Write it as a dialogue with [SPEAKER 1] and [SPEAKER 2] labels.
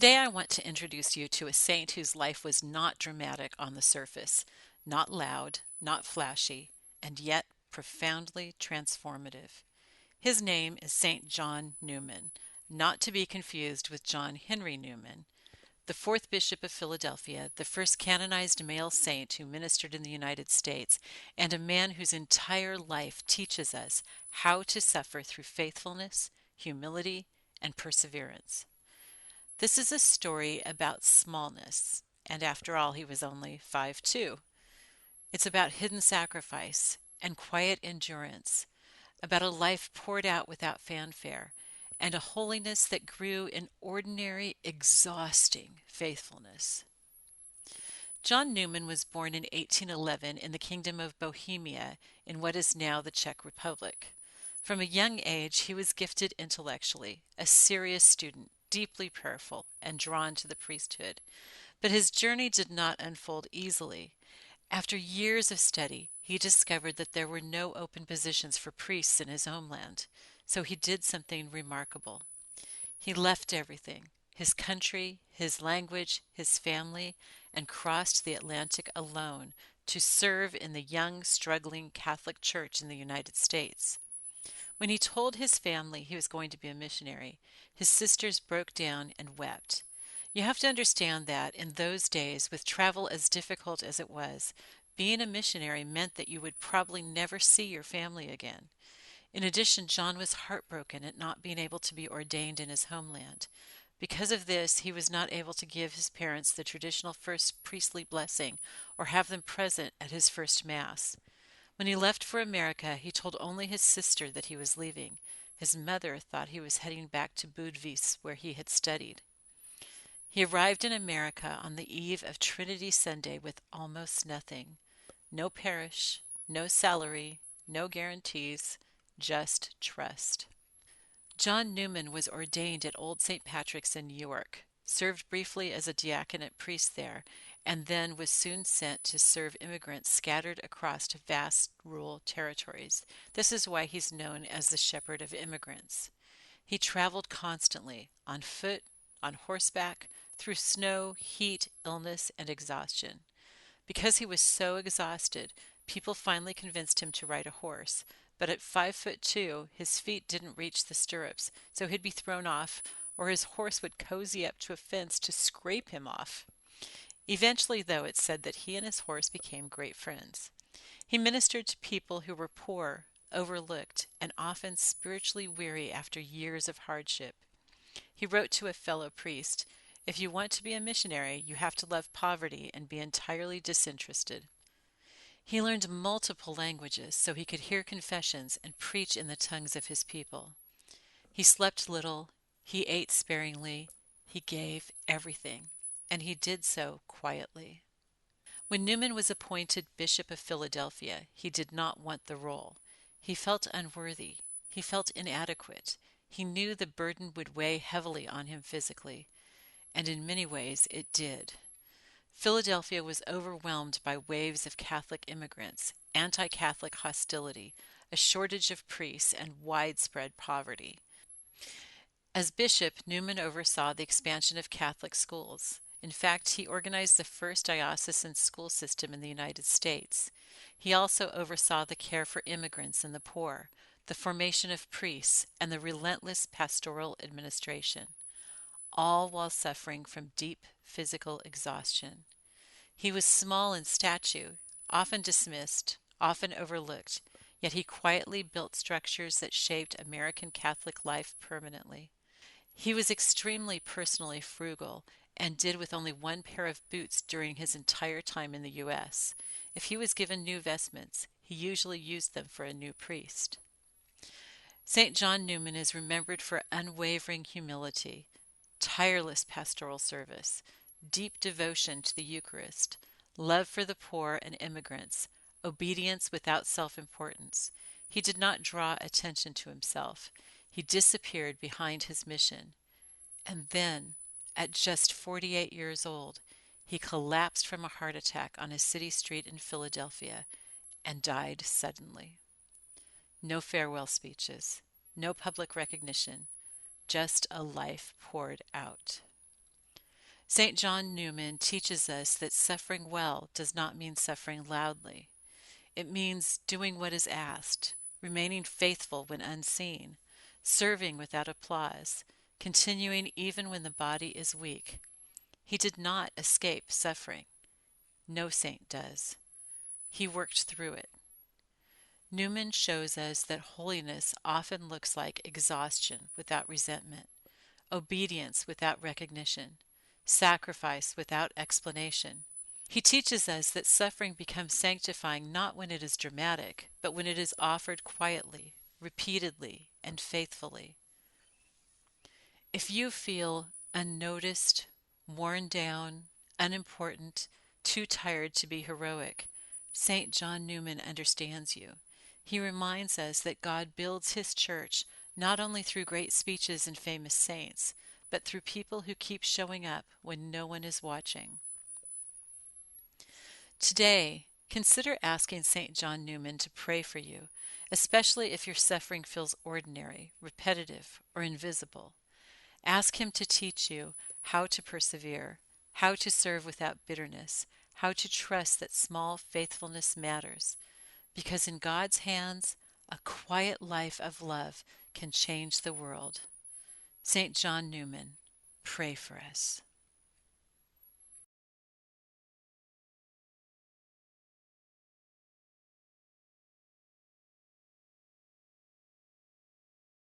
[SPEAKER 1] Today I want to introduce you to a saint whose life was not dramatic on the surface, not loud, not flashy, and yet profoundly transformative. His name is Saint John Neumann, not to be confused with John Henry Newman, the fourth Bishop of Philadelphia, the first canonized male saint who ministered in the United States, and a man whose entire life teaches us how to suffer through faithfulness, humility, and perseverance. This is a story about smallness, and after all, he was only 5'2". It's about hidden sacrifice and quiet endurance, about a life poured out without fanfare, and a holiness that grew in ordinary, exhausting faithfulness. John Neumann was born in 1811 in the Kingdom of Bohemia in what is now the Czech Republic. From a young age, he was gifted intellectually, a serious student, deeply prayerful, and drawn to the priesthood. But his journey did not unfold easily. After years of study, he discovered that there were no open positions for priests in his homeland. So he did something remarkable. He left everything, his country, his language, his family, and crossed the Atlantic alone to serve in the young, struggling Catholic Church in the United States. When he told his family he was going to be a missionary, his sisters broke down and wept. You have to understand that in those days, with travel as difficult as it was, being a missionary meant that you would probably never see your family again. In addition, John was heartbroken at not being able to be ordained in his homeland. Because of this, he was not able to give his parents the traditional first priestly blessing or have them present at his first Mass. When he left for America, he told only his sister that he was leaving. His mother thought he was heading back to Budvis, where he had studied. He arrived in America on the eve of Trinity Sunday with almost nothing. No parish, no salary, no guarantees, just trust. John Neumann was ordained at Old St. Patrick's in New York, served briefly as a diaconate priest there, and then was soon sent to serve immigrants scattered across vast rural territories. This is why he's known as the shepherd of immigrants. He traveled constantly, on foot, on horseback, through snow, heat, illness, and exhaustion. Because he was so exhausted, people finally convinced him to ride a horse, but at 5'2", his feet didn't reach the stirrups, so he'd be thrown off, or his horse would cozy up to a fence to scrape him off. Eventually, though, it's said that he and his horse became great friends. He ministered to people who were poor, overlooked, and often spiritually weary after years of hardship. He wrote to a fellow priest, "If you want to be a missionary, you have to love poverty and be entirely disinterested." He learned multiple languages so he could hear confessions and preach in the tongues of his people. He slept little, he ate sparingly, he gave everything, and he did so quietly. When Newman was appointed Bishop of Philadelphia, he did not want the role. He felt unworthy. He felt inadequate. He knew the burden would weigh heavily on him physically, and in many ways it did. Philadelphia was overwhelmed by waves of Catholic immigrants, anti-Catholic hostility, a shortage of priests, and widespread poverty. As bishop, Newman oversaw the expansion of Catholic schools. In fact, he organized the first diocesan school system in the United States. He also oversaw the care for immigrants and the poor, the formation of priests, and the relentless pastoral administration, all while suffering from deep physical exhaustion. He was small in stature, often dismissed, often overlooked, yet he quietly built structures that shaped American Catholic life permanently. He was extremely personally frugal and did with only one pair of boots during his entire time in the U.S. If he was given new vestments, he usually used them for a new priest. St. John Neumann is remembered for unwavering humility, tireless pastoral service, deep devotion to the Eucharist, love for the poor and immigrants, obedience without self-importance. He did not draw attention to himself. He disappeared behind his mission. And then, at just 48 years old, he collapsed from a heart attack on a city street in Philadelphia and died suddenly. No farewell speeches, no public recognition, just a life poured out. St. John Neumann teaches us that suffering well does not mean suffering loudly. It means doing what is asked, remaining faithful when unseen, serving without applause, continuing even when the body is weak. He did not escape suffering. No saint does. He worked through it. Neumann shows us that holiness often looks like exhaustion without resentment, obedience without recognition, sacrifice without explanation. He teaches us that suffering becomes sanctifying not when it is dramatic, but when it is offered quietly, repeatedly, and faithfully. If you feel unnoticed, worn down, unimportant, too tired to be heroic, St. John Neumann understands you. He reminds us that God builds his church not only through great speeches and famous saints, but through people who keep showing up when no one is watching. Today, consider asking St. John Neumann to pray for you, especially if your suffering feels ordinary, repetitive, or invisible. Ask him to teach you how to persevere, how to serve without bitterness, how to trust that small faithfulness matters, because in God's hands, a quiet life of love can change the world. St. John Neumann, pray for us.